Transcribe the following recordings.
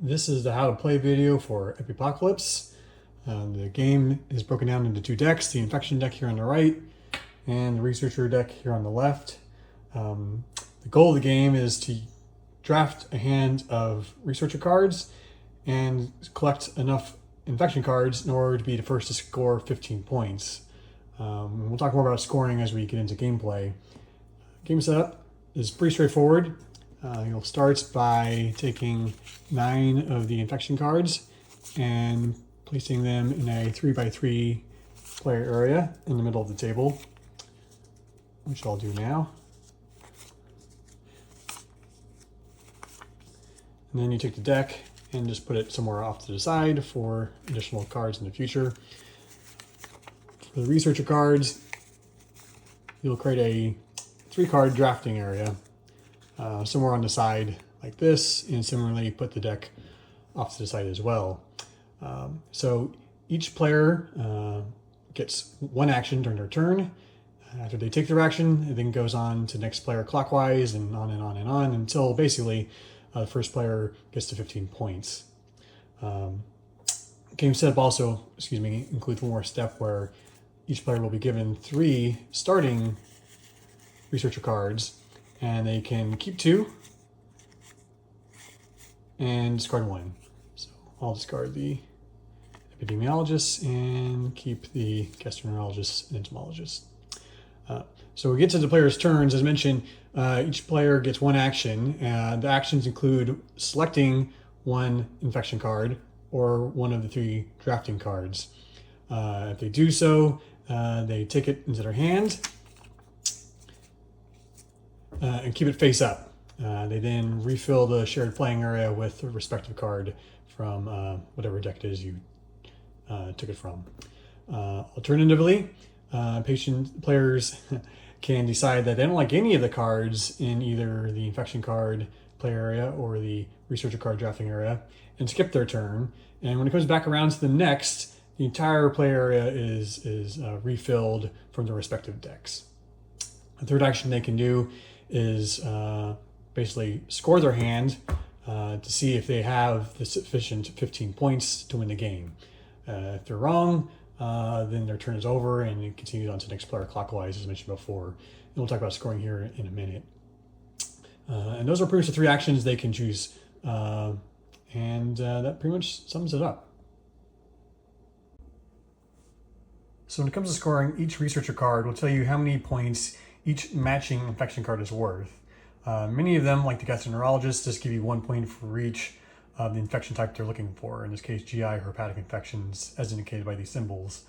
This is the how to play video for Epipocalypse. The game is broken down into two decks, the infection deck here on the right and the researcher deck here on the left. The goal of the game is to draft a hand of researcher cards and collect enough infection cards in order to be the first to score 15 points. We'll talk more about scoring as we get into gameplay. Game setup is pretty straightforward. You'll start by taking 9 of the infection cards and placing them in a 3x3 player area in the middle of the table, which I'll do now. And then you take the deck and just put it somewhere off to the side for additional cards in the future. For the researcher cards, you'll create a 3-card drafting area somewhere on the side like this, and similarly put the deck off to the side as well. So each player gets one action during their turn. After they take their action, it then goes on to the next player clockwise and on and on and on until basically the first player gets to 15 points. Game setup also, includes one more step where each player will be given 3 starting researcher cards, and they can keep 2 and discard 1. So I'll discard the epidemiologist and keep the gastroenterologist and entomologist. So we get to the player's turns. As mentioned, each player gets one action. The actions include selecting one infection card or one of the 3 drafting cards. If they do so, they take it into their hand and keep it face up. They then refill the shared playing area with the respective card from whatever deck it is you took it from. Alternatively, patient players can decide that they don't like any of the cards in either the infection card play area or the researcher card drafting area and skip their turn. And when it comes back around to the next, the entire play area is refilled from the respective decks. The third action they can do is basically score their hand to see if they have the sufficient 15 points to win the game. If they're wrong, then their turn is over and it continues on to the next player clockwise, as mentioned before. And we'll talk about scoring here in a minute. And those are pretty much the 3 actions they can choose. And that pretty much sums it up. So when it comes to scoring, each researcher card will tell you how many points each matching infection card is worth. Many of them, like the gastroenterologist, just give you 1 point for each of the infection type they're looking for. In this case, GI or hepatic infections, as indicated by these symbols.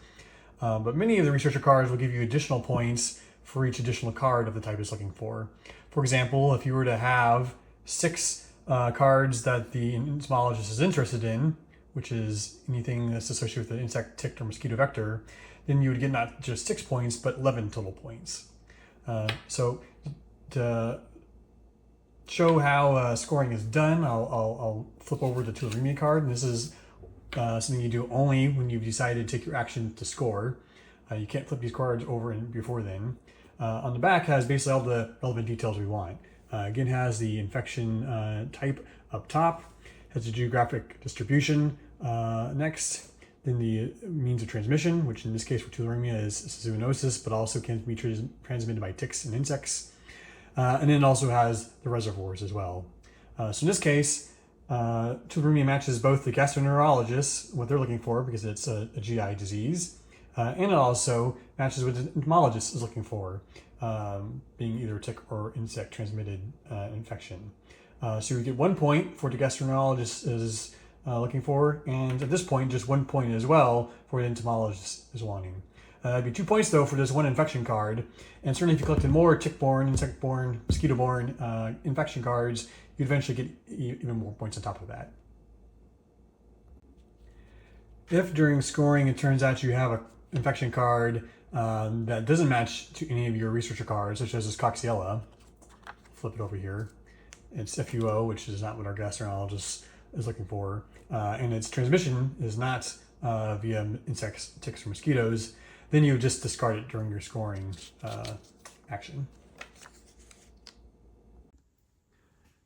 But many of the researcher cards will give you additional points for each additional card of the type it's looking for. For example, if you were to have 6 cards that the entomologist is interested in, which is anything that's associated with the insect, tick, or mosquito vector, then you would get not just 6 points, but 11 total points. So to show how scoring is done, I'll flip over the tularemia card, and this is something you do only when you've decided to take your action to score. You can't flip these cards over before then. On the back has basically all the relevant details we want. Again, has the infection type up top, has the geographic distribution next, then the means of transmission, which in this case for tularemia is zoonosis, but also can be transmitted by ticks and insects. And then it also has the reservoirs as well. So in this case, tularemia matches both the gastroenterologist, what they're looking for, because it's a GI disease, and it also matches what the entomologist is looking for, being either tick or insect transmitted infection. So you get 1 point for the gastroenterologist is looking for, and at this point, just 1 point as well for the entomologist is wanting. That'd be 2 points though for this one infection card, and certainly if you collected more tick-borne, insect-borne, mosquito-borne infection cards, you'd eventually get even more points on top of that. If during scoring it turns out you have an infection card that doesn't match to any of your researcher cards, such as this Coxiella, flip it over here, it's FUO, which is not what our gastroenterologist is looking for, and its transmission is not via insects, ticks, or mosquitoes, then you just discard it during your scoring action.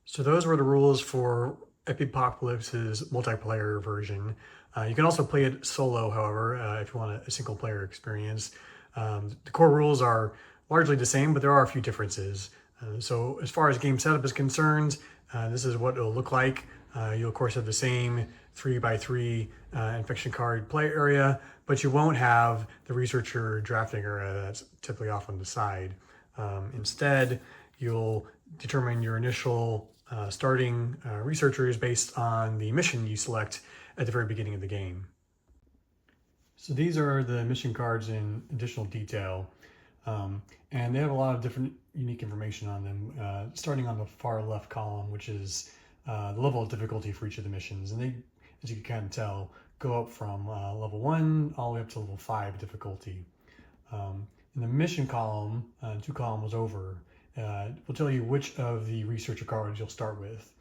So those were the rules for Epipocalypse's multiplayer version. You can also play it solo, however, if you want a single player experience. The core rules are largely the same, but there are a few differences. So as far as game setup is concerned, this is what it'll look like. You'll of course have the same 3x3 infection card play area, but you won't have the researcher drafting area that's typically off on the side. Instead, you'll determine your initial starting researchers based on the mission you select at the very beginning of the game. So these are the mission cards in additional detail, and they have a lot of different unique information on them, starting on the far left column, which is the level of difficulty for each of the missions. And they, as you can kind of tell, go up from level 1 all the way up to level 5 difficulty. In the mission column, 2 columns over, will tell you which of the researcher cards you'll start with.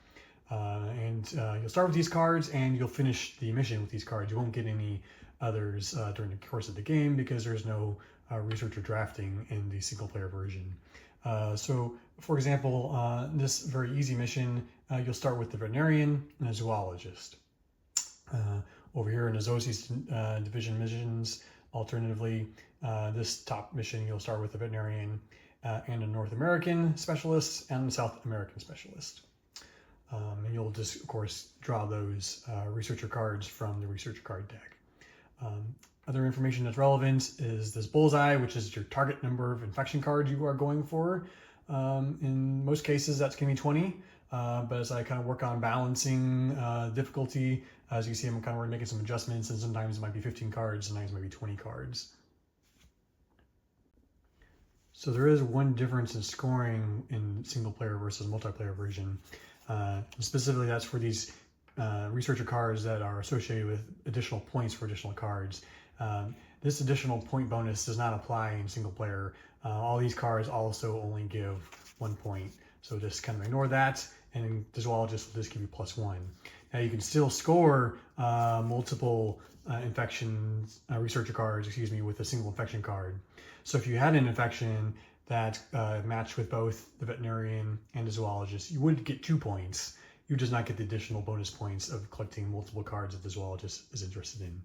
You'll start with these cards and you'll finish the mission with these cards. You won't get any others during the course of the game because there's no researcher drafting in the single player version. So for example, this very easy mission, you'll start with the veterinarian and a zoologist. Over here in the Zoces division missions, alternatively, this top mission, you'll start with the veterinarian and a North American specialist and a South American specialist. And you'll just, of course, draw those researcher cards from the researcher card deck. Other information that's relevant is this bullseye, which is your target number of infection cards you are going for. In most cases, that's going to be 20. But as I kind of work on balancing difficulty, as you see, I'm kind of making some adjustments, and sometimes it might be 15 cards, sometimes it might be 20 cards. So there is one difference in scoring in single player versus multiplayer version. Specifically, that's for these researcher cards that are associated with additional points for additional cards. This additional point bonus does not apply in single player. All these cards also only give 1 point. So just kind of ignore that, and the zoologist will just give you +1. Now you can still score multiple researcher cards, with a single infection card. So if you had an infection that matched with both the veterinarian and the zoologist, you would get 2 points. You would just not get the additional bonus points of collecting multiple cards that the zoologist is interested in.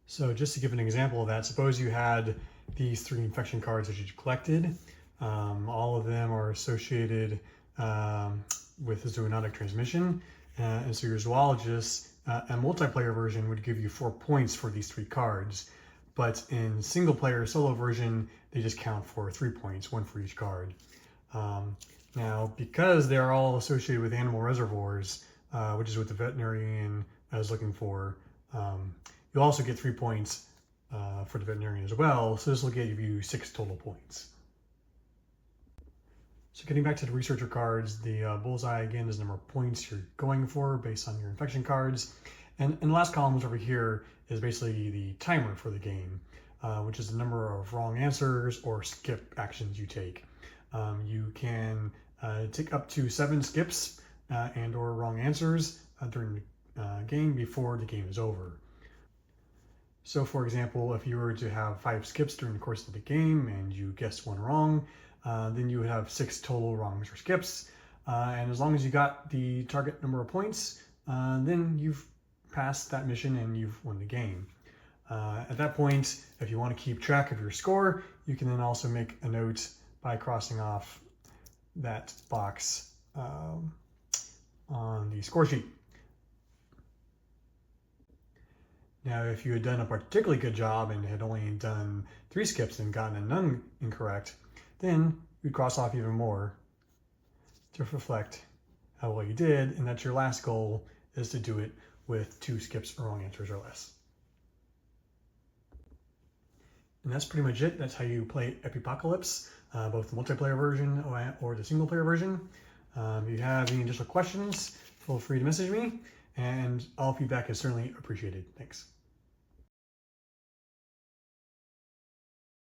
So just to give an example of that, suppose you had these 3 infection cards that you collected. All of them are associated with zoonotic transmission. And so your zoologist, a multiplayer version would give you 4 points for these 3 cards. But in single player solo version, they just count for 3 points, 1 for each card. Now, because they're all associated with animal reservoirs, which is what the veterinarian is looking for, you'll also get 3 points for the veterinarian as well. So this will give you 6 total points. So getting back to the researcher cards, the bullseye again is the number of points you're going for based on your infection cards. And the last column over here is basically the timer for the game, which is the number of wrong answers or skip actions you take. You can take up to 7 skips and or wrong answers during the game before the game is over. So for example, if you were to have 5 skips during the course of the game and you guessed 1 wrong, then you would have 6 total wrongs or skips. And as long as you got the target number of points, then you've passed that mission and you've won the game. At that point, if you want to keep track of your score, you can then also make a note by crossing off that box on the score sheet. Now, if you had done a particularly good job and had only done 3 skips and gotten a none incorrect, then you'd cross off even more to reflect how well you did, and that your last goal is to do it with 2 skips or wrong answers or less. And that's pretty much it. That's how you play Epipocalypse, both the multiplayer version or the single player version. If you have any additional questions, feel free to message me, and all feedback is certainly appreciated. Thanks.